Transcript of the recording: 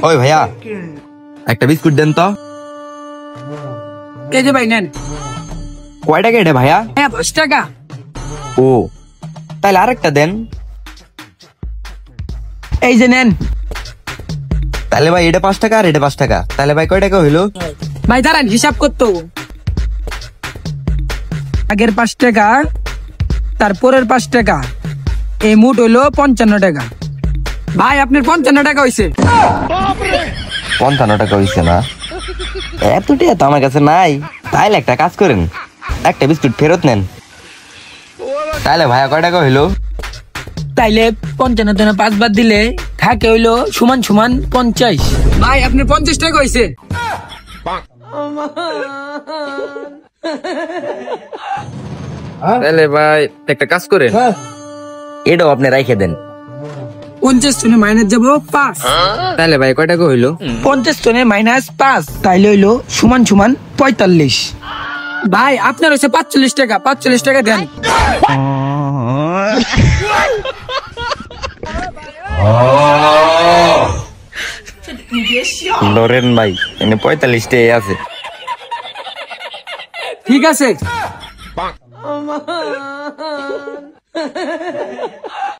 ওই ভাইয়া একটা বিস্কুট দেন তো। এই যে ভাই নেন। কয় টাকা এটা ভাইয়া? হ্যাঁ 5 টাকা। ও তাহলে আরেকটা দেন। এই যে নেন। তাহলে ভাই এটা 5 টাকা আর এটা 5 টাকা, তাহলে ভাই কয় টাকা হইলো? ভাই দাঁড়ান হিসাব করতো। আগের 5 টাকা, তারপরের 5 টাকা, এই মোট হইলো 55 টাকা। ভাই আপনার 55 টাকা হইছে। 55 টাকা হইছে না? এত টাকা তো আমার কাছে নাই। তাইলে একটা কাজ করেন, একটা বিস্কুট ফেরত নেন। তাহলে ভাইয়া কয় টাকা হইলো? তাইলে 55 থেকে 5 বাদ দিলে থাকে হইলো সমান সমান 50। ভাই আপনার 50 টাকা হইছে। তাহলে ভাই একটা কাজ করেন, এটাও আপনি রাইখে দেন। 50 থেকে মাইনাস যাবো 5। তাহলে ভাই কয় টাকা হইলো? 50 থেকে মাইনাস 5 তাইলে হইলো সমান সমান 45। ভাই আপনার হচ্ছে 45 টাকা, 45 টাকা দেন। ধরেন ভাই এনে 45 টাকা আছে। ঠিক আছে।